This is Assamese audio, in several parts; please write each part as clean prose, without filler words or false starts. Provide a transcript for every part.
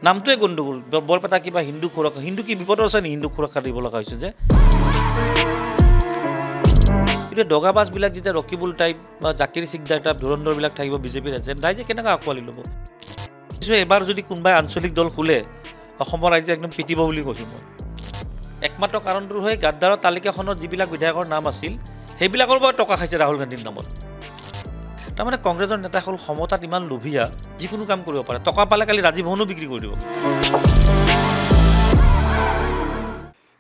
নামটোৱে গণ্ডগোল বৰপেটা কিবা হিন্দু সুৰক্ষা হিন্দু কি বিপদৰ আছে নি হিন্দু সুৰক্ষা দিব লগা হৈছে যে এতিয়া দগাবাজবিলাক যেতিয়া ৰকিবুল টাইপ বা জাকিৰ সিকদাৰ টাইপ ধুৰন্ধৰবিলাক থাকিব বিজেপিৰ এজেণ্ট ৰাইজে কেনেকৈ আঁকোৱালি ল'ব এবাৰ যদি কোনোবাই আঞ্চলিক দল খোলে অসমৰ ৰাইজে একদম পিটিব বুলি কৈছোঁ মই একমাত্ৰ কাৰণটো হৈ গাদ্দাৰৰ তালিকাখনত যিবিলাক বিধায়কৰ নাম আছিল সেইবিলাকৰ পৰা টকা খাইছে ৰাহুল গান্ধীৰ নামত তাৰমানে কংগ্ৰেছৰ নেতাসকল সমতাত ইমান লোভিয়া যিকোনো কাম কৰিব পাৰে টকা পালে কালি ৰাজীৱ ভৱনো বিক্ৰী কৰি দিব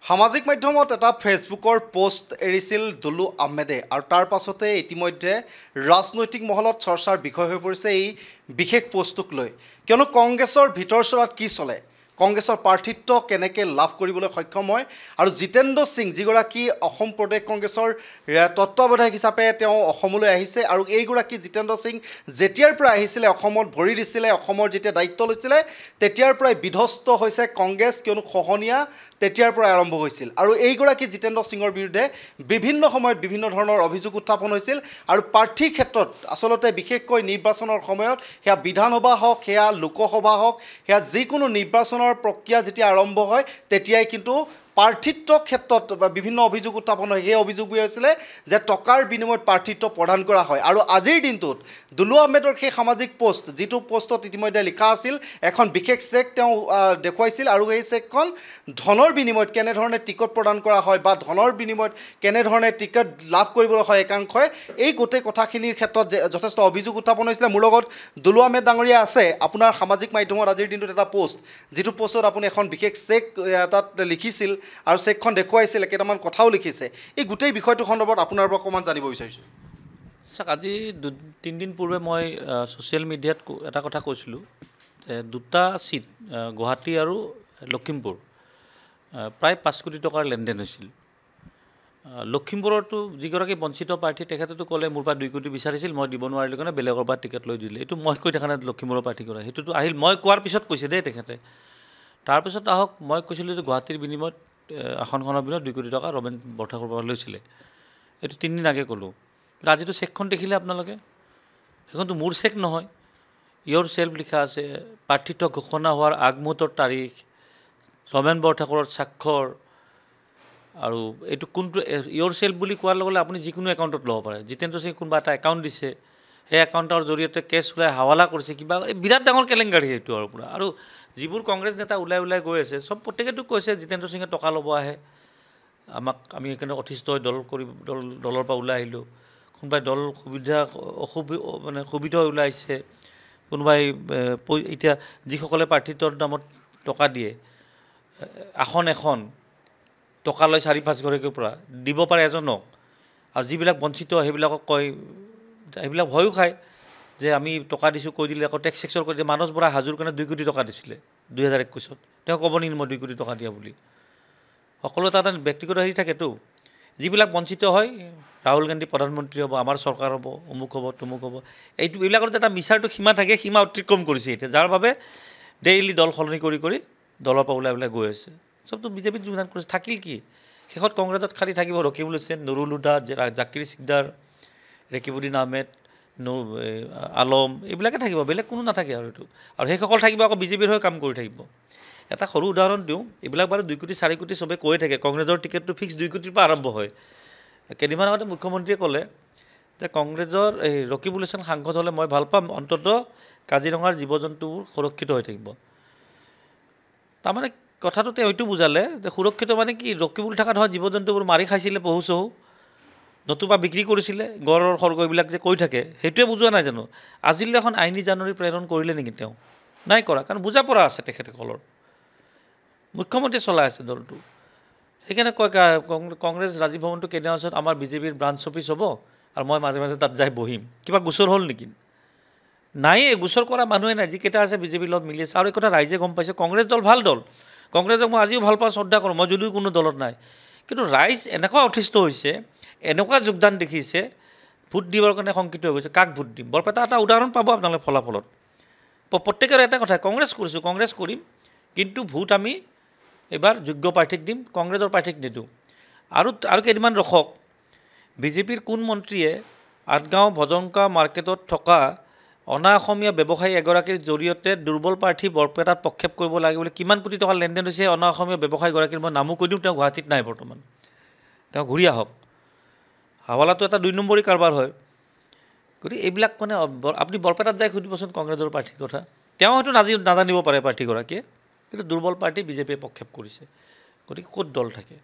সামাজিক মাধ্যমত এটা ফেচবুকৰ পোষ্ট এৰিছিল দুলু আহমেদে আৰু তাৰ পাছতে ইতিমধ্যে ৰাজনৈতিক মহলত চৰ্চাৰ বিষয় হৈ পৰিছে এই বিশেষ পোষ্টটোক লৈ কিয়নো কংগ্ৰেছৰ ভিতৰ চৰাত কি চলে কংগ্ৰেছৰ প্ৰাৰ্থিত্ব কেনেকৈ লাভ কৰিবলৈ সক্ষম হয় আৰু জিতেন্দ্ৰ সিং যিগৰাকী অসম প্ৰদেশ কংগ্ৰেছৰ তত্ত্বাৱধায়ক হিচাপে তেওঁ অসমলৈ আহিছে আৰু এইগৰাকী জিতেন্দ্ৰ সিং যেতিয়াৰ পৰা আহিছিলে অসমত ভৰি দিছিলে অসমৰ যেতিয়া দায়িত্ব লৈছিলে তেতিয়াৰ পৰাই বিধ্বস্ত হৈছে কংগ্ৰেছ কিয়নো খহনীয়া তেতিয়াৰ পৰাই আৰম্ভ হৈছিল আৰু এইগৰাকী জিতেন্দ্ৰ সিঙৰ বিৰুদ্ধে বিভিন্ন সময়ত বিভিন্ন ধৰণৰ অভিযোগ উত্থাপন হৈছিল আৰু প্ৰাৰ্থীৰ ক্ষেত্ৰত আচলতে বিশেষকৈ নিৰ্বাচনৰ সময়ত সেয়া বিধানসভা হওক সেয়া লোকসভা হওক সেয়া যিকোনো নিৰ্বাচনৰ প্ৰক্ৰিয়া যেতিয়া আৰম্ভ হয় তেতিয়াই কিন্তু প্ৰাৰ্থিত্বৰ ক্ষেত্ৰত বিভিন্ন অভিযোগ উত্থাপন হয় সেই অভিযোগবোৰ হৈছিলে যে টকাৰ বিনিময়ত প্ৰাৰ্থিত্ব প্ৰদান কৰা হয় আৰু আজিৰ দিনটোত দুলু আহমেদৰ সেই সামাজিক পোষ্ট যিটো পোষ্টত ইতিমধ্যে লিখা আছিল এখন বিশেষ চেক তেওঁ দেখুৱাইছিল আৰু এই চেকখন ধনৰ বিনিময়ত কেনেধৰণে টিকট প্ৰদান কৰা হয় বা ধনৰ বিনিময়ত কেনেধৰণে টিকট লাভ কৰিবলৈ হয় একাংশই এই গোটেই কথাখিনিৰ ক্ষেত্ৰত যথেষ্ট অভিযোগ উত্থাপন হৈছিলে মোৰ লগত দুলু আহমেদ ডাঙৰীয়া আছে আপোনাৰ সামাজিক মাধ্যমত আজিৰ দিনটোত এটা পোষ্ট যিটো পোষ্টত আপুনি এখন বিশেষ চেক তাত লিখিছিল আৰু চেকখন দেখুৱাইছিল কেইটামান কথাও লিখিছে এই গোটেই বিষয়টো সন্দৰ্ভত আপোনাৰ পৰা অকণমান জানিব বিচাৰিছোঁ চাওক আজি 3 দিন পূৰ্বে মই ছ'চিয়েল মিডিয়াত এটা কথা কৈছিলোঁ যে দুটা চিট গুৱাহাটী আৰু লখিমপুৰ প্ৰায় 5 কোটি টকাৰ লেনদেন হৈছিল লখিমপুৰতো যিগৰাকী বঞ্চিত প্ৰাৰ্থী তেখেতেতো ক'লে মোৰ পৰা 2 কোটি বিচাৰিছিল মই দিব নোৱাৰিলোঁ কাৰণে বেলেগৰ পৰা টিকেট লৈ দিলে এইটো মই কৈ দেখা নাই লখিমপুৰৰ প্ৰাৰ্থী কৰা সেইটোতো আহিল মই কোৱাৰ পিছত কৈছে দেই তেখেতে তাৰপিছত আহক মই কৈছিলোঁ যে গুৱাহাটীৰ বিনিময়ত আসনখনৰ বিনিময়ত 2 কোটি টকা ৰমেন বৰঠাকুৰৰ পৰা লৈছিলে এইটো 3 দিন আগে ক'লোঁ আজিতো চেকখন দেখিলে আপোনালোকে সেইখনতো মোৰ চেক নহয় ইয়ৰ চেল্ফ লিখা আছে প্ৰাৰ্থিত্ব ঘোষণা হোৱাৰ আগমুহূৰ্তৰ তাৰিখ ৰমেন বৰঠাকুৰৰ স্বাক্ষৰ আৰু এইটো কোনটো ইয়ৰ চেল্ফ বুলি কোৱাৰ লগে লগে আপুনি যিকোনো একাউণ্টত ল'ব পাৰে জিতেন্দ্ৰ সিং কোনোবা এটা একাউণ্ট দিছে সেই একাউণ্টৰ জৰিয়তে কেছ ওলাই হাৱালা কৰিছে কিবা বিৰাট ডাঙৰ কেলেংকাৰী সেইটো আৰু পুৰা আৰু যিবোৰ কংগ্ৰেছ নেতা ওলাই গৈ আছে চব প্ৰত্যেকেতো কৈছে জিতেন্দ্ৰ সিঙে টকা ল'ব আহে আমি সেইকাৰণে অতিষ্ঠ হৈ দলৰ পৰা ওলাই আহিলোঁ কোনোবাই দল সুবিধা ওলাই আহিছে কোনোবাই এতিয়া যিসকলে প্ৰাৰ্থিত্বৰ নামত টকা দিয়ে আসন এখন টকা লৈ 4-5 গৰাকীৰ পৰা দিব পাৰে এজনক আৰু যিবিলাক বঞ্চিত সেইবিলাকক কয় সেইবিলাক ভয়ো খায় যে আমি টকা দিছোঁ কৈ দিলে আকৌ টেক্স চেক্সৰ কৰি দিয়ে মানস বৰা হাজোৰ কাৰণে 2 কোটি টকা দিছিলে 2021 তেওঁ ক'ব নেকি মই 2 কোটি টকা দিয়া বুলি সকলো এটা ব্যক্তিগত হেৰি থাকেতো যিবিলাক বঞ্চিত হয় ৰাহুল গান্ধী প্ৰধানমন্ত্ৰী হ'ব আমাৰ চৰকাৰ হ'ব অমুক হ'ব তমুক হ'ব এইবিলাকৰ এটা মিছাৰটো সীমা থাকে সীমা অতিক্ৰম কৰিছে এতিয়া যাৰ বাবে ডেইলি দল সলনি কৰি দলৰ পৰা ওলাই গৈ আছে চবতো বিজেপিত যোগদান কৰিছে থাকিল কি শেষত কংগ্ৰেছত খালি থাকিব ৰকিবুল হুছেইন নুৰুল হুদা জাকিৰ সিকদাৰ ৰেকিবুদ্দিন আহমেদ আলম এইবিলাকে থাকিব বেলেগ কোনো নাথাকে আৰু এইটো আৰু সেইসকল থাকিব আকৌ বিজেপিৰ হৈ কাম কৰি থাকিব এটা সৰু উদাহৰণ দিওঁ এইবিলাক বাৰু 2 কোটি 4 কোটি চবে কৈ থাকে কংগ্ৰেছৰ টিকেটটো ফিক্স 2 কোটিৰ পৰা আৰম্ভ হয় কেইদিনমান আগতে মুখ্যমন্ত্ৰীয়ে ক'লে যে কংগ্ৰেছৰ এই ৰকিবুল হুছেইন সাংসদ হ'লে মই ভাল পাম অন্ততঃ কাজিৰঙাৰ জীৱ জন্তুবোৰ সুৰক্ষিত হৈ থাকিব তাৰমানে কথাটো তেওঁ এইটো বুজালে যে সুৰক্ষিত মানে কি ৰকিবুল থকাত হয় জীৱ জন্তুবোৰ মাৰি খাইছিলে পহু চহু নতুবা বিক্ৰী কৰিছিলে গড়ৰ খৰ্গ এইবিলাক যে কৈ থাকে সেইটোৱে বুজোৱা নাই জানো আজিলৈ এখন আইনী জাননী প্ৰেৰণ কৰিলে নেকি তেওঁ নাই কৰা কাৰণ বুজা পৰা আছে তেখেতসকলৰ মুখ্যমন্ত্ৰী চলাই আছে দলটো সেইকাৰণে কয় কংগ্ৰেছ ৰাজীৱ ভৱনটো কেইদিনৰ পিছত আমাৰ বিজেপিৰ ব্ৰাঞ্চ অফিচ হ'ব আৰু মই মাজে মাজে তাত যাই বহিম কিবা গোচৰ হ'ল নেকি নাইয়ে গোচৰ কৰা মানুহে নাই যিকেইটা আছে বিজেপিৰ লগত মিলি আছে আৰু এই কথা ৰাইজে গম পাইছে কংগ্ৰেছ দল ভাল দল কংগ্ৰেছক মই আজিও ভাল পাওঁ শ্ৰদ্ধা কৰোঁ মই যদিও কোনো দলত নাই কিন্তু ৰাইজ এনেকুৱা অতিষ্ঠ হৈছে এনেকুৱা যোগদান দেখিছে ভোট দিবৰ কাৰণে শংকিত হৈ গৈছে কাক ভোট দিম বৰপেটা এটা উদাহৰণ পাব আপোনালোকে ফলাফলত প্ৰত্যেকৰে এটা কথা কংগ্ৰেছ কৰিছোঁ কংগ্ৰেছ কৰিম কিন্তু ভোট আমি এবাৰ যোগ্য প্ৰাৰ্থীক দিম কংগ্ৰেছৰ প্ৰাৰ্থীক নিদিওঁ আৰু কেইদিনমান ৰখক বিজেপিৰ কোন মন্ত্ৰীয়ে আঠগাঁও ভজনকা মাৰ্কেটত থকা অনা অসমীয়া ব্যৱসায়ী এগৰাকীৰ জৰিয়তে দুৰ্বল প্ৰাৰ্থী বৰপেটাত প্ৰক্ষেপ কৰিব লাগে বুলি কিমান কোটি টকা লেনদেন হৈছে অনা অসমীয়া ব্যৱসায়ীগৰাকীৰ মই নামো কৈ দিওঁ তেওঁ গুৱাহাটীত নাই বৰ্তমান তেওঁ ঘূৰি আহক হাৱালাটো এটা 2 নম্বৰী কাৰবাৰ হয় গতিকে এইবিলাক মানে আপুনি বৰপেটাত যাই সুধিবচোন কংগ্ৰেছৰ প্ৰাৰ্থীৰ কথা তেওঁ হয়তো নাজানিব পাৰে প্ৰাৰ্থীগৰাকীয়ে কিন্তু দুৰ্বল পাৰ্টি বিজেপিয়ে প্ৰক্ষেপ কৰিছে গতিকে ক'ত দল থাকে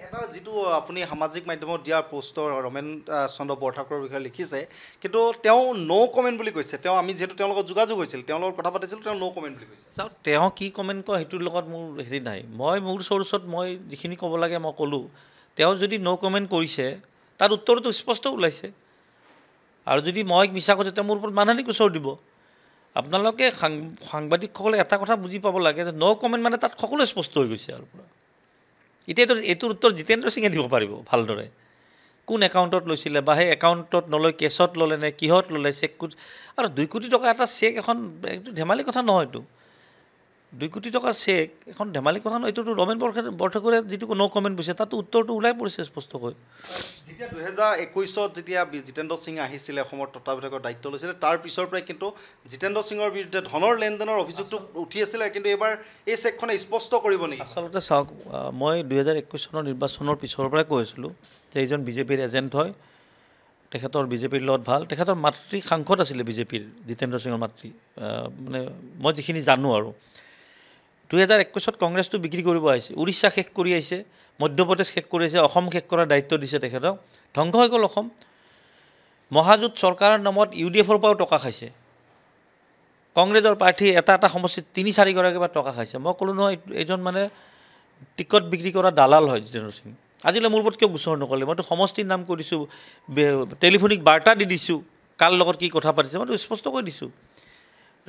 এটা যিটো আপুনি সামাজিক মাধ্যমত দিয়াৰ পোষ্টৰ ৰমেন চন্দ্ৰ বৰঠাকুৰৰ বিষয়ে লিখিছে কিন্তু তেওঁ ন' কমেণ্ট বুলি কৈছে তেওঁ আমি যিহেতু তেওঁৰ লগত যোগাযোগ হৈছিল তেওঁৰ লগত কথা পাতিছিলোঁ তেওঁ ন' কমেণ্ট বুলি কৈছে চাওক তেওঁ কি কমেণ্ট কয় সেইটোৰ লগত মোৰ হেৰি নাই মই মোৰ চৰ্চত মই যিখিনি ক'ব লাগে মই ক'লোঁ তেওঁ যদি ন' কমেণ্ট কৰিছে তাৰ উত্তৰটো স্পষ্ট ওলাইছে আৰু যদি মই মিছা কৈছোঁ তেওঁ মোৰ ওপৰত মানহানিক গোচৰ দিব আপোনালোকে সাংবাদিকসকলে এটা কথা বুজি পাব লাগে যে ন' কমেণ্ট মানে তাত সকলো স্পষ্ট হৈ গৈছে আৰু পৰা এতিয়াতো এইটোৰ উত্তৰ জিতেন্দ্ৰ সিঙে দিব পাৰিব ভালদৰে কোন একাউণ্টত লৈছিলে বা সেই একাউণ্টত নলৈ কেছত ল'লে নে কিহত ল'লে চেক আৰু 2 কোটি টকা এটা চেক এখন এইটো ধেমালি কথা নহয়তো 2 কোটি টকাৰ চেক এখন ধেমালি কথা নহয় এইটোতো ৰমেন বৰঠাকুৰে যিটো ন' কমেণ্ট দিছে তাতো উত্তৰটো ওলাই পৰিছে স্পষ্টকৈ যেতিয়া 2021 যেতিয়া জিতেন্দ্ৰ সিং আহিছিলে অসমৰ তত্ত্বাৱধায়কৰ দায়িত্ব লৈছিলে তাৰ পিছৰ পৰাই কিন্তু জিতেন্দ্ৰ সিঙৰ বিৰুদ্ধে ধনৰ লেনদেনৰ অভিযোগটো উঠি আছিলে কিন্তু এইবাৰ এই চেকখনে স্পষ্ট কৰিব নেকি আচলতে চাওক মই 2021 চনৰ নিৰ্বাচনৰ পিছৰ পৰাই কৈ আছিলোঁ যে এইজন বিজেপিৰ এজেণ্ট হয় তেখেতৰ বিজেপিৰ লগত ভাল তেখেতৰ মাতৃ সাংসদ আছিলে বিজেপিৰ জিতেন্দ্ৰ সিঙৰ মাতৃ মানে মই যিখিনি জানো আৰু 2021 কংগ্ৰেছটো বিক্ৰী কৰিব আহিছে উৰিষ্যা শেষ কৰি আহিছে মধ্যপ্ৰদেশ শেষ কৰি আহিছে অসম শেষ কৰাৰ দায়িত্ব দিছে তেখেতক ধ্বংস হৈ গ'ল অসম মহাজোঁট চৰকাৰৰ নামত UDFৰ পৰাও টকা খাইছে কংগ্ৰেছৰ প্ৰাৰ্থী এটা সমষ্টিত 3-4 গৰাকীৰ টকা খাইছে মই ক'লোঁ নহয় এইজন মানে টিকট বিক্ৰী কৰা দালাল হয় জিতেন্দ্ৰ সিং আজিলৈ মোৰ ওপৰত কিয় গোচৰ নক'লে মইতো সমষ্টিৰ নাম কৈ দিছোঁ টেলিফোনিক বাৰ্তা দি দিছোঁ কাৰ লগত কি কথা পাতিছে মইতো স্পষ্ট কৈ দিছোঁ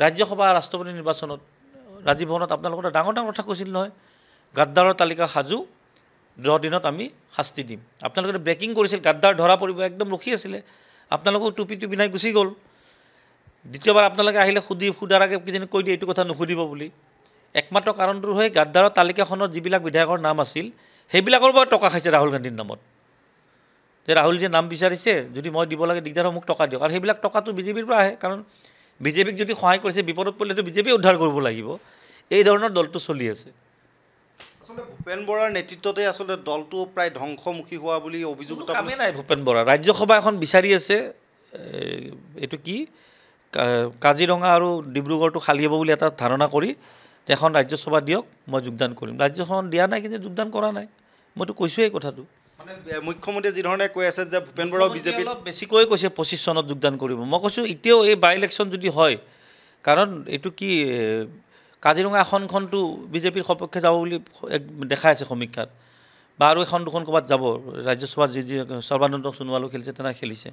ৰাজ্যসভা ৰাষ্ট্ৰপতি নিৰ্বাচনত ৰাজীৱ ভৱনত আপোনালোকৰ ডাঙৰ কথা কৈছিল নহয় গাদ্দাৰৰ তালিকা সাজু 10 দিনত আমি শাস্তি দিম আপোনালোকে ব্ৰেকিং কৰিছিল গাদ্দাৰ ধৰা পৰিব একদম ৰখি আছিলে আপোনালোকক টুপি নাই গুচি গ'ল দ্বিতীয়বাৰ আপোনালোকে আহিলে সুধাৰ আগে কিজানি কৈ দিয়ে এইটো কথা নুসুধিব বুলি একমাত্ৰ কাৰণটো হৈ গাদ্দাৰৰ তালিকাখনত যিবিলাক বিধায়কৰ নাম আছিল সেইবিলাকৰ পৰা টকা খাইছে ৰাহুল গান্ধীৰ নামত যে ৰাহুলজীয়ে নাম বিচাৰিছে যদি মই দিব লাগে দিগদাৰ মোক টকা দিয়ক আৰু সেইবিলাক টকাটো বিজেপিৰ পৰা আহে কাৰণ বিজেপিক যদি সহায় কৰিছে বিপদত পৰিলেতো বিজেপিয়ে উদ্ধাৰ কৰিব লাগিব এই ধৰণৰ দলটো চলি আছে আচলতে ভূপেন বৰাৰ নেতৃত্বতে আচলতে দলটো প্ৰায় ধ্বংসমুখী হোৱা বুলি অভিযোগ কামেই নাই ভূপেন বৰা ৰাজ্যসভা এখন বিচাৰি আছে এইটো কি কাজিৰঙা আৰু ডিব্ৰুগড়টো খালী হ'ব বুলি এটা ধাৰণা কৰি এখন ৰাজ্যসভা দিয়ক মই যোগদান কৰিম ৰাজ্যসভাখন দিয়া নাই কিন্তু যোগদান কৰা নাই মইতো কৈছোঁ এই কথাটো মানে মুখ্যমন্ত্ৰীয়ে যিধৰণে কৈ আছে যে ভূপেন বৰাও বিজেপি অলপ বেছিকৈ কৈছে 25 চনত যোগদান কৰিব মই কৈছোঁ এতিয়াও এই বাই ইলেকশ্যন যদি হয় কাৰণ এইটো কি কাজিৰঙা আসনখনটো বিজেপিৰ সপক্ষে যাব বুলি দেখাই আছে সমীক্ষাত বা আৰু এখন দুখন ক'ৰবাত যাব ৰাজ্যসভাত যি সৰ্বানন্দ সোণোৱালো খেলিছে তেনেকৈ খেলিছে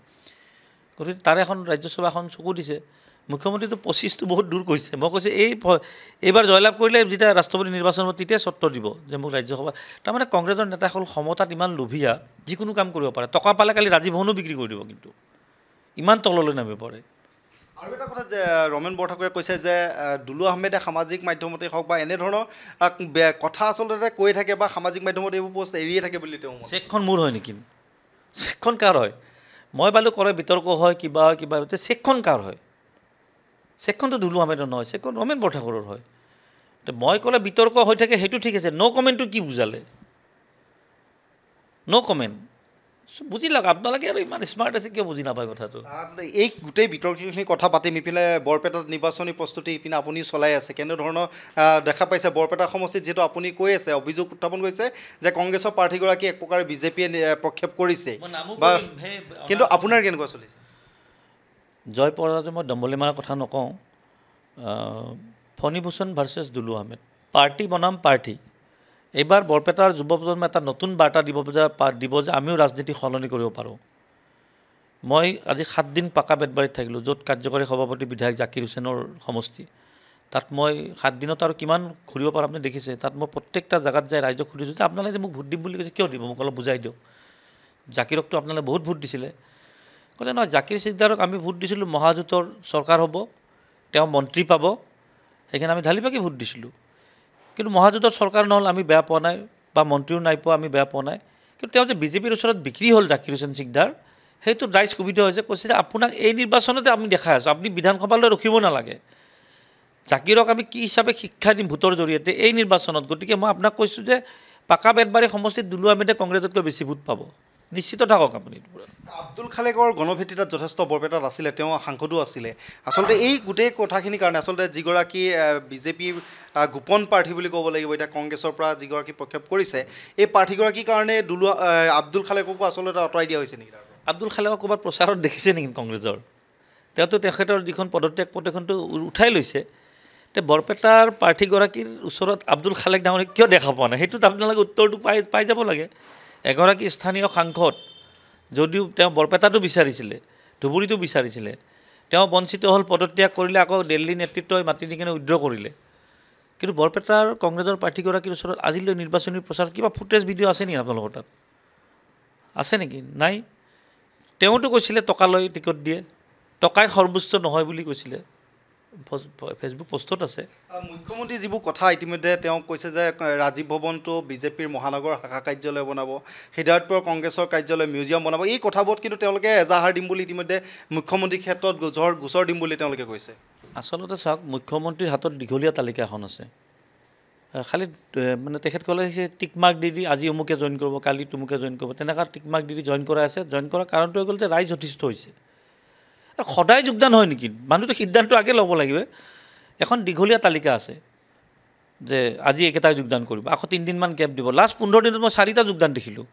গতিকে তাৰে এখন ৰাজ্যসভা এখন চকু দিছে মুখ্যমন্ত্ৰীটো 25টো বহুত দূৰ কৈছে মই কৈছোঁ এইবাৰ জয়লাভ কৰিলে যেতিয়া ৰাষ্ট্ৰপতি নিৰ্বাচন হ'ব তেতিয়া চৰ্ত দিব যে মোক ৰাজ্যসভা তাৰমানে কংগ্ৰেছৰ নেতাসকল সমতাত ইমান লোভীয়া যিকোনো কাম কৰিব পাৰে টকা পালে কালি ৰাজীৱ ভৱনো বিক্ৰী কৰি দিব কিন্তু ইমান তললৈ নামি পৰে আৰু এটা কথা যে ৰমেন বৰঠাকুৰে কৈছে যে দুলু আহমেদে সামাজিক মাধ্যমতে হওক বা এনেধৰণৰ কথা আচলতে কৈ থাকে বা সামাজিক মাধ্যমত এইবোৰ পোষ্ট এৰিয়ে থাকে বুলি তেওঁ চেকখন মোৰ হয় নেকি চেকখন কাৰ হয় মই পালোঁ কৰে বিতৰ্ক হয় কিবা চেকখন কাৰ হয় চেকখনটো দুলু আহমেদৰ নহয় চেকখন ৰমেন বৰঠাকুৰৰ হয় মই ক'লে বিতৰ্ক হৈ থাকে সেইটো ঠিক আছে ন' কমেণ্টটো কি বুজালে ন' কমেণ্ট বুজি লওক আপোনালোকে আৰু ইমান স্মাৰ্ট আছে কিয় বুজি নাপায় কথাটো এই গোটেই বিতৰ্কখিনি কথা পাতিম ইপিনে বৰপেটাত নিৰ্বাচনী প্ৰস্তুতি ইপিনে আপুনি চলাই আছে কেনেধৰণৰ দেখা পাইছে বৰপেটা সমষ্টিত যিহেতু আপুনি কৈ আছে অভিযোগ উত্থাপন কৰিছে যে কংগ্ৰেছৰ প্ৰাৰ্থীগৰাকী এক প্ৰকাৰে বিজেপিয়ে প্ৰক্ষেপ কৰিছে বা কিন্তু আপোনাৰ কেনেকুৱা চলিছে জয় পৰাজয় মই দম্বলি মাৰাৰ কথা নকওঁ ফণীভূষণ ভাৰ্চেছ দুলু আহমেদ পাৰ্টি বনাম পাৰ্টি এইবাৰ বৰপেটাৰ যুৱ প্ৰজন্মই এটা নতুন বাৰ্তা দিব যে আমিও ৰাজনীতি সলনি কৰিব পাৰোঁ মই আজি 7 দিন পাকা বেতবাৰীত থাকিলোঁ য'ত কাৰ্যকৰী সভাপতি বিধায়ক জাকিৰ হুছেইনৰ সমষ্টি তাত মই 7 দিনত আৰু কিমান ঘূৰিব পাৰোঁ আপুনি দেখিছে তাত মই প্ৰত্যেকটা জেগাত যাই ৰাইজক সুধিছোঁ যে আপোনালোকে মোক ভোট দিম বুলি কৈছে কিয় দিব মোক অলপ বুজাই দিয়ক জাকিৰকতো আপোনালোকে বহুত ভোট দিছিলে ক'লে নহয় জাকিৰ চিকদাৰক আমি ভোট দিছিলোঁ মহাজোঁটৰ চৰকাৰ হ'ব তেওঁ মন্ত্ৰী পাব সেইকাৰণে আমি ঢালি পাকি ভোট দিছিলোঁ কিন্তু মহাজোঁটৰ চৰকাৰ নহ'ল আমি বেয়া পোৱা নাই বা মন্ত্ৰীও নাই পোৱা আমি বেয়া পোৱা নাই কিন্তু তেওঁ যে বিজেপিৰ ওচৰত বিক্ৰী হ'ল জাকিৰ হুছেইন চিকদাৰ সেইটো ৰাইজ সুবিধা হৈছে, কৈছে যে আপোনাক এই নিৰ্বাচনতে আমি দেখাই আছোঁ, আপুনি বিধানসভালৈ ৰখিব নালাগে, জাকিৰক আমি কি হিচাপে শিক্ষা দিম ভোটৰ জৰিয়তে এই নিৰ্বাচনত। গতিকে মই আপোনাক কৈছোঁ যে পাকা বেতবাৰী সমষ্টিত দুলু আহমেদে কংগ্ৰেছতকৈ বেছি ভোট পাব, নিশ্চিত থাকক আপুনি। আব্দুল খালেকৰ গণভিত্তিতাত যথেষ্ট বৰপেটাত আছিলে, তেওঁ সাংসদো আছিলে। আচলতে এই গোটেই কথাখিনিৰ কাৰণে আচলতে যিগৰাকী বিজেপিৰ গোপন প্ৰাৰ্থী বুলি ক'ব লাগিব, এতিয়া কংগ্ৰেছৰ পৰা যিগৰাকী প্ৰক্ষেপ কৰিছে, এই প্ৰাৰ্থীগৰাকীৰ কাৰণে আব্দুল খালেককো আচলতে আঁতৰাই দিয়া হৈছে নেকি? আব্দুল খালেকক ক'ৰবাত প্ৰচাৰত দেখিছে নেকি কংগ্ৰেছৰ? তেওঁতো তেখেতৰ যিখন পদত্যাগ পত্ৰখনটো উঠাই লৈছে। এতিয়া বৰপেটাৰ প্ৰাৰ্থীগৰাকীৰ ওচৰত আব্দুল খালেক ডাঙৰীক কিয় দেখা পোৱা নাই, সেইটোত আপোনালোকে উত্তৰটো পাই যাব লাগে। এগৰাকী স্থানীয় সাংসদ, যদিও তেওঁ বৰপেটাটো বিচাৰিছিলে, ধুবুৰীটো বিচাৰিছিলে, তেওঁ বঞ্চিত হ'ল, পদত্যাগ কৰিলে, আকৌ দিল্লী নেতৃত্বই মাতি নি কিনে উইড্ৰ কৰিলে। কিন্তু বৰপেটাৰ কংগ্ৰেছৰ প্ৰাৰ্থীগৰাকীৰ ওচৰত আজিলৈ নিৰ্বাচনী প্ৰচাৰত কিবা ফুটেজ ভিডিঅ' আছে নেকি আপোনালোকৰ তাত? আছে নেকি? নাই। তেওঁতো কৈছিলে টকা লৈ টিকট দিয়ে, টকাই সৰ্বোচ্চ নহয় বুলি কৈছিলে, ফেচবুক পষ্টত আছে। মুখ্যমন্ত্ৰী যিবোৰ কথা ইতিমধ্যে তেওঁ কৈছে যে ৰাজীৱ ভৱনটো বিজেপিৰ মহানগৰ শাখা কাৰ্যালয় বনাব, হৃদয়তপুৰৰ কংগ্ৰেছৰ কাৰ্যালয় মিউজিয়াম বনাব, এই কথাবোৰত কিন্তু তেওঁলোকে এজাহাৰ দিম বুলি ইতিমধ্যে মুখ্যমন্ত্ৰীৰ ক্ষেত্ৰত গোচৰ দিম বুলি তেওঁলোকে কৈছে। আচলতে চাওক, মুখ্যমন্ত্ৰীৰ হাতত দীঘলীয়া তালিকা এখন আছে, খালি মানে তেখেতসকলে টিকমাৰ্ক দি আজি অমুকে জইন কৰিব, কালি তুমুকে জইন কৰিব, তেনেকুৱা টিকমাৰ্ক দি জইন কৰা আছে। জইন কৰাৰ কাৰণটো হৈ গ'ল যে ৰাইজ যথেষ্ট হৈছে। সদায় যোগদান হয় নেকি? মানুহটো সিদ্ধান্ত আগে ল'ব লাগিব। এখন দীঘলীয়া তালিকা আছে যে আজি একেটাই যোগদান কৰিব, আকৌ 3 দিনমান গেপ দিব। লাষ্ট 15 দিনত মই 4টা যোগদান দেখিলোঁ,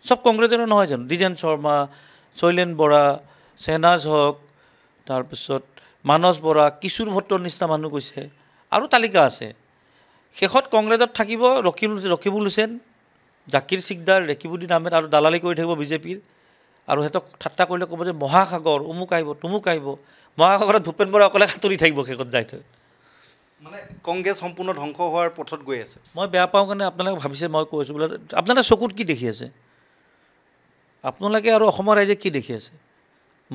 চব কংগ্ৰেছৰ নহয় জানো? দ্বিজেন শৰ্মা, শৈলেন বৰা, শ্বেহনাজ হক, তাৰপিছত মানস বৰা, কিশোৰ ভট্টৰ নিচিনা মানুহ কৈছে, আৰু তালিকা আছে। শেষত কংগ্ৰেছত থাকিব ৰকিবুল হুছেইন, জাকিৰ সিকদাৰ, ৰেকিবুদ্দিন আহমেদ, আৰু দালালি কৰি থাকিব বিজেপিৰ। আৰু সিহঁতক ঠাট্টা কৰিলে ক'ব যে মহাসাগৰ অমুক আহিব তুমুক আহিব, মহাসাগৰত ভূপেন বৰা অকলে সাঁতুৰি থাকিব শেষত যাই থৈ। মানে কংগ্ৰেছ সম্পূৰ্ণ ধ্বংস হোৱাৰ পথত গৈ আছে। মই বেয়া পাওঁ কাৰণে আপোনালোকে ভাবিছে মই কৈছোঁ বোলে, আপোনালোকে চকুত কি দেখি আছে? আপোনালোকে আৰু অসমৰ ৰাইজে কি দেখি আছে?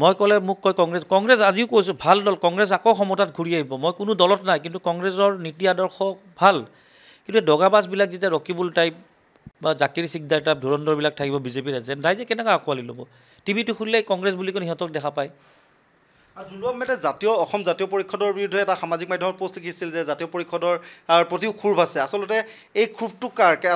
মই ক'লে মোক কয় কংগ্ৰেছ আজিও কৈছোঁ ভাল দল, কংগ্ৰেছ আকৌ ক্ষমতাত ঘূৰি আহিব। মই কোনো দলত নাই, কিন্তু কংগ্ৰেছৰ নীতি আদৰ্শ ভাল, কিন্তু দগাবাজবিলাক যেতিয়া ৰকিবুল টাইপ বা জাকিৰ সিকদাৰ টাইপ ধুৰন্ধৰবিলাক থাকিব বিজেপিৰ ৰাইজে কেনেকৈ আঁকোৱালি ল'ব? টিভিটো খুলিলে কংগ্ৰেছ বুলি কৈ সিহঁতক দেখা পায়। আৰু দুলু আহমেদে অসম জাতীয় পৰিষদৰ বিৰুদ্ধে এটা সামাজিক মাধ্যমত পোষ্ট লিখিছিল যে জাতীয় পৰিষদৰ প্ৰতিও ক্ষোভ আছে। আচলতে এই ক্ষোভটো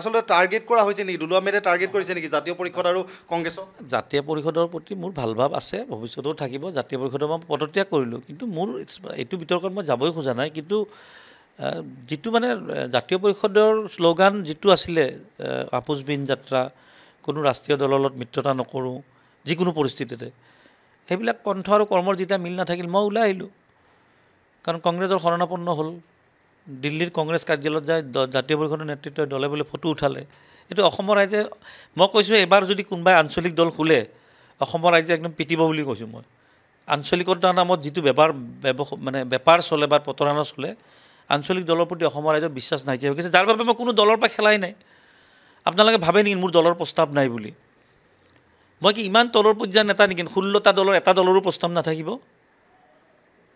আচলতে টাৰ্গেট কৰা হৈছে নেকি? দুলু আহমেদে টাৰ্গেট কৰিছে নেকি জাতীয় পৰিষদ আৰু কংগ্ৰেছক? জাতীয় পৰিষদৰ প্ৰতি মোৰ ভাল ভাৱ আছে, ভৱিষ্যতেও থাকিব। জাতীয় পৰিষদৰ মই পদত্যাগ কৰিলোঁ, কিন্তু মোৰ এইটো বিতৰ্কত মই যাবই খোজা নাই। কিন্তু যিটো মানে জাতীয় পৰিষদৰ শ্লোগান যিটো আছিলে, আপোচ বিন যাত্ৰা, কোনো ৰাষ্ট্ৰীয় দলৰ লগত মিত্ৰতা নকৰোঁ যিকোনো পৰিস্থিতিতে, সেইবিলাক কণ্ঠ আৰু কৰ্মৰ যেতিয়া মিল নাথাকিল মই ওলাই আহিলোঁ। কাৰণ কংগ্ৰেছৰ শৰণাপন্ন হ'ল, দিল্লীৰ কংগ্ৰেছ কাৰ্যালয়ত যায় জাতীয় পৰিষদৰ নেতৃত্বই দলে বোলে ফটো উঠালে। এইটো অসমৰ ৰাইজে, মই কৈছোঁ এবাৰ যদি কোনোবাই আঞ্চলিক দল খোলে অসমৰ ৰাইজে একদম পিটিব বুলি কৈছোঁ মই। আঞ্চলিকতাৰ নামত যিটো বেপাৰ চলে বা প্ৰতাৰণা চলে, আঞ্চলিক দলৰ প্ৰতি অসমৰ ৰাইজৰ বিশ্বাস নাইকিয়া হৈ গৈছে, যাৰ বাবে মই কোনো দলৰ পৰা খেলাই নাই। আপোনালোকে ভাবে নেকি মোৰ দলৰ প্ৰস্তাৱ নাই বুলি? মই কি ইমান তলৰ পৰ্যায়ৰ নেতা নেকি? 16টা দলৰ এটা দলৰো প্ৰস্তাৱ নাথাকিব?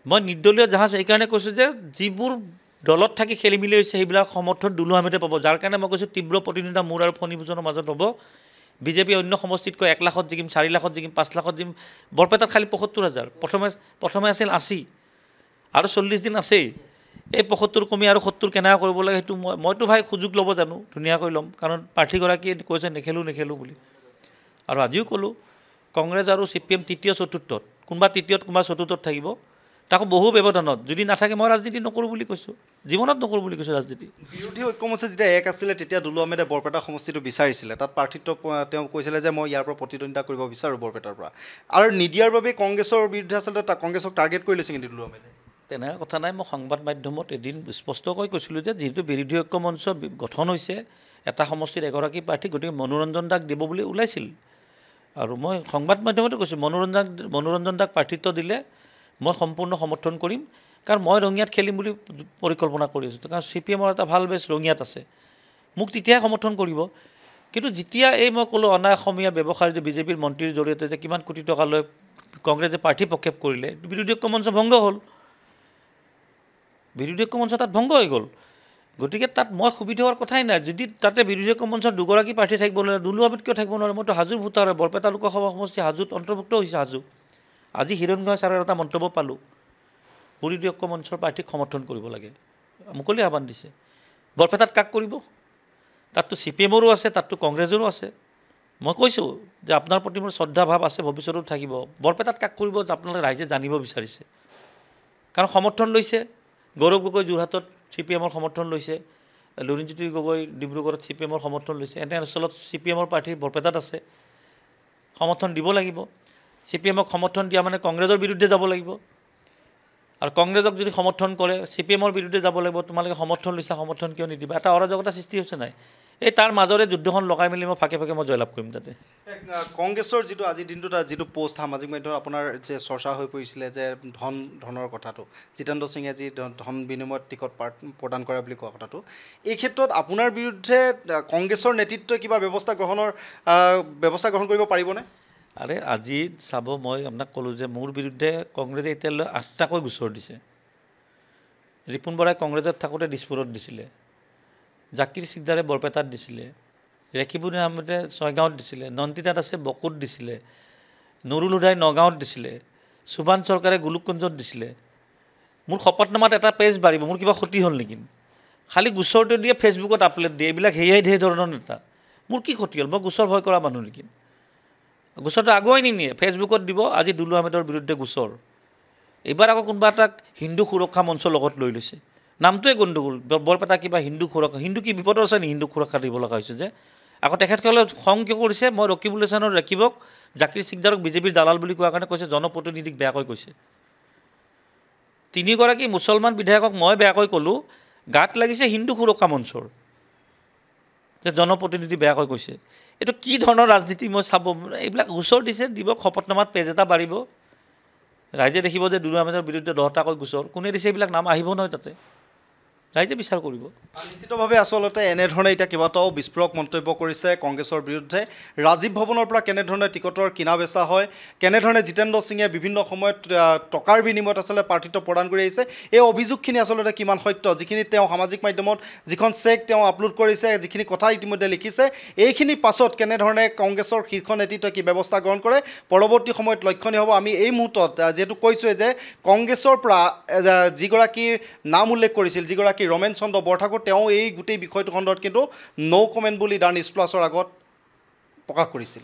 মই নিৰ্দলীয় জাহাজ এইকাৰণে কৈছোঁ যে যিবোৰ দলত থাকি খেলি মেলি হৈছে সেইবিলাক সমৰ্থন দুলু আহমেদে পাব। যাৰ কাৰণে মই কৈছোঁ তীব্ৰ প্ৰতিদ্বন্দ্বিতা মোৰ আৰু ফণী ভূষণৰ মাজত হ'ব। বিজেপি অন্য সমষ্টিতকৈ 1 লাখত জিকিম, 4 লাখত জিকিম, 5 লাখত জিকিম। বৰপেটাত খালি 75,000, প্ৰথমে আছিল 80, আৰু 40 দিন আছেই। এই 75 কমি আৰু 70 কেনেকৈ কৰিব লাগে সেইটো মইতো ভাই সুযোগ ল'ব জানো, ধুনীয়াকৈ ল'ম। কাৰণ প্ৰাৰ্থীগৰাকীয়ে কৈছে নেখেলোঁ বুলি। আৰু আজিও ক'লোঁ কংগ্ৰেছ আৰু CPM তৃতীয় চতুৰ্থত, কোনোবা তৃতীয়ত কোনোবা চতুৰ্থত থাকিব, তাকো বহু ব্যৱধানত। যদি নাথাকে মই ৰাজনীতি নকৰোঁ বুলি কৈছোঁ, জীৱনত নকৰোঁ বুলি কৈছোঁ ৰাজনীতি। বিৰোধী ঐক্যমঞ্চ যেতিয়া এক আছিলে তেতিয়া দুলু আহমেদে বৰপেটা সমষ্টিটো বিচাৰিছিলে, তাত প্ৰাৰ্থিত্ব তেওঁ কৈছিলে যে মই ইয়াৰ পৰা প্ৰতিদ্বন্দ্বিতা কৰিব বিচাৰোঁ বৰপেটাৰ পৰা, আৰু নিদিয়াৰ বাবে কংগ্ৰেছৰ বিৰুদ্ধে আচলতে কংগ্ৰেছক টাৰ্গেট কৰি লৈছে কিন্তু দুলু আহমেদে। তেনেকুৱা কথা নাই। মই সংবাদ মাধ্যমত এদিন স্পষ্টকৈ কৈছিলোঁ যে যিহেতু বিৰোধী ঐক্যমঞ্চ গঠন হৈছে, এটা সমষ্টিত এগৰাকী প্ৰাৰ্থী, গতিকে মনোৰঞ্জন দাক দিব বুলি ওলাইছিল। আৰু মই সংবাদ মাধ্যমতে কৈছোঁ মনোৰঞ্জন দাক প্ৰাৰ্থিত্ব দিলে মই সম্পূৰ্ণ সমৰ্থন কৰিম। কাৰণ মই ৰঙিয়াত খেলিম বুলি পৰিকল্পনা কৰি আছোঁ, কাৰণ CPMৰ এটা ভাল বেছ ৰঙিয়াত আছে, মোক তেতিয়াহে সমৰ্থন কৰিব। কিন্তু যেতিয়া মই ক'লোঁ অনা অসমীয়া ব্যৱসায়ী যে বিজেপিৰ মন্ত্ৰীৰ জৰিয়তে যে কিমান কোটি টকা লৈ কংগ্ৰেছে প্ৰাৰ্থী প্ৰক্ষেপ কৰিলে, বিৰোধী ঐক্যমঞ্চ ভংগ হ'ল, বিৰোধী ঐক্যমঞ্চ তাত ভংগ হৈ গ'ল। গতিকে তাত মই সুবিধা হোৱাৰ কথাই নাই যদি তাতে বিৰোধী মঞ্চৰ দুগৰাকী প্ৰাৰ্থী থাকিব নোৱাৰে দুলু আহমেদ কিয় থাকিব নোৱাৰে মইতো হাজোৰ ভোটাৰ বৰপেটা লোকসভা সমষ্টি হাজোত অন্তৰ্ভুক্ত হৈছে হাজো আজি হিৰণ্য ছাৰৰ এটা মন্তব্য পালোঁ বিৰোধী মঞ্চৰ প্ৰাৰ্থীক সমৰ্থন কৰিব লাগে মুকলি আহ্বান দিছে বৰপেটাত কাক কৰিব তাততো CPMৰো আছে তাততো কংগ্ৰেছৰো আছে মই কৈছোঁ যে আপোনাৰ প্ৰতি মোৰ শ্ৰদ্ধা ভাৱ আছে ভৱিষ্যতো থাকিব বৰপেটাত কাক কৰিব আপোনালোকে ৰাইজে জানিব বিচাৰিছে কাৰণ সমৰ্থন লৈছে গৌৰৱ গগৈ যোৰহাটত CPMৰ সমৰ্থন লৈছে লুৰিণজ্যোতি গগৈ ডিব্ৰুগড়ত CPMৰ সমৰ্থন লৈছে এনে অঞ্চলত CPMৰ প্ৰাৰ্থী বৰপেটাত আছে সমৰ্থন দিব লাগিব CPMক সমৰ্থন দিয়া মানে কংগ্ৰেছৰ বিৰুদ্ধে যাব লাগিব আৰু কংগ্ৰেছক যদি সমৰ্থন কৰে CPMৰ বিৰুদ্ধে যাব লাগিব তোমালোকে সমৰ্থন লৈছা সমৰ্থন কিয় নিদিবা এটা অৰাজকতা সৃষ্টি হৈছে নাই এই তাৰ মাজৰে যুদ্ধখন লগাই মেলি মই ফাকে ফাকে মই জয়লাভ কৰিম তাতে কংগ্ৰেছৰ যিটো আজিৰ দিনটোত যিটো পোষ্ট সামাজিক মাধ্যমত আপোনাৰ যে চৰ্চা হৈ পৰিছিলে যে ধনৰ কথাটো জিতেন্দ্ৰ সিঙে যি ধন বিনিময়ত টিকট প্ৰদান কৰে বুলি কোৱা কথাটো এই ক্ষেত্ৰত আপোনাৰ বিৰুদ্ধে কংগ্ৰেছৰ নেতৃত্বই কিবা ব্যৱস্থা গ্ৰহণ কৰিব পাৰিবনে আৰে আজি চাব মই আপোনাক ক'লোঁ যে মোৰ বিৰুদ্ধে কংগ্ৰেছে এতিয়ালৈ 8টাকৈ গোচৰ দিছে ৰিপুণ বৰাই কংগ্ৰেছত থাকোঁতে দিছপুৰত দিছিলে জাকিৰ সিকদাৰে বৰপেটাত দিছিলে ৰেকিবুদ্দিন আহমেদে ছয়গাঁৱত দিছিলে নন্দিতা দাসে বকুত দিছিলে নুৰুল হুদাই নগাঁৱত দিছিলে সুভান চৰকাৰে গোলোকগঞ্জত দিছিলে মোৰ শপতনামাত এটা পেজ বাঢ়িব মোৰ কিবা ক্ষতি হ'ল নেকি খালি গোচৰটো দিয়ে ফেচবুকত আপলোড দিয়ে এইবিলাক হেয়াই ধেৰ ধৰণৰ নেতা মোৰ কি ক্ষতি হ'ল মই গোচৰ ভয় কৰা মানুহ নেকি গোচৰটো আগুৱাই নিনিয়ে ফেচবুকত দিব আজি দুলু আহমেদৰ বিৰুদ্ধে গোচৰ এইবাৰ আকৌ কোনোবা এটাক হিন্দু সুৰক্ষা মঞ্চৰ লগত লৈ লৈছে নামটোৱে গণ্ডগোল বৰপেটা কিবা হিন্দু সুৰক্ষা হিন্দু কি বিপদৰ আছে নেকি হিন্দু সুৰক্ষা দিব লগা হৈছে যে আকৌ তেখেতসকলে খং কিয় কৰিছে মই ৰকিবুল হাছানৰ ৰেকিবক জাকিৰ সিকদাৰক বিজেপিৰ দালাল বুলি কোৱাৰ কাৰণে কৈছে জনপ্ৰতিনিধিক বেয়াকৈ কৈছে তিনিগৰাকী মুছলমান বিধায়কক মই বেয়াকৈ ক'লোঁ গাত লাগিছে হিন্দু সুৰক্ষা মঞ্চৰ যে জনপ্ৰতিনিধি বেয়াকৈ কৈছে এইটো কি ধৰণৰ ৰাজনীতি মই চাব এইবিলাক গোচৰ দিছে দিব শপতনামাত পেজ এটা বাঢ়িব ৰাইজে দেখিব যে দুলু আহমেদৰ বিৰুদ্ধে 10টাকৈ গোচৰ কোনে দিছে এইবিলাক নাম আহিব নহয় তাতে ৰাইজে বিচাৰ কৰিব নিশ্চিতভাৱে আচলতে এনেধৰণে এতিয়া কেইবাটাও বিস্ফোৰক মন্তব্য কৰিছে কংগ্ৰেছৰ বিৰুদ্ধে ৰাজীৱ ভৱনৰ পৰা কেনেধৰণে টিকটৰ কিনা বেচা হয় কেনেধৰণে জিতেন্দ্ৰ সিঙে বিভিন্ন সময়ত টকাৰ বিনিময়ত আচলতে প্ৰাৰ্থিত্ব প্ৰদান কৰি আহিছে এই অভিযোগখিনি আচলতে কিমান সত্য যিখিনি তেওঁ সামাজিক মাধ্যমত যিখন চেক তেওঁ আপলোড কৰিছে যিখিনি কথা ইতিমধ্যে লিখিছে এইখিনি পাছত কেনেধৰণে কংগ্ৰেছৰ শীৰ্ষ নেতৃত্বই কি ব্যৱস্থা গ্ৰহণ কৰে পৰৱৰ্তী সময়ত লক্ষণীয় হ'ব আমি এই মুহূৰ্তত যিহেতু কৈছোঁৱে যে কংগ্ৰেছৰ পৰা যিগৰাকী নাম উল্লেখ কৰিছিল যিগৰাকী ৰমেন চন্দ্ৰ বৰঠাকুৰ তেওঁ এই গোটেই বিষয়টো খণ্ডত কিন্তু ন' কমেণ্ট বুলি দা নিউজ প্লাছৰ আগত প্ৰকাশ কৰিছিল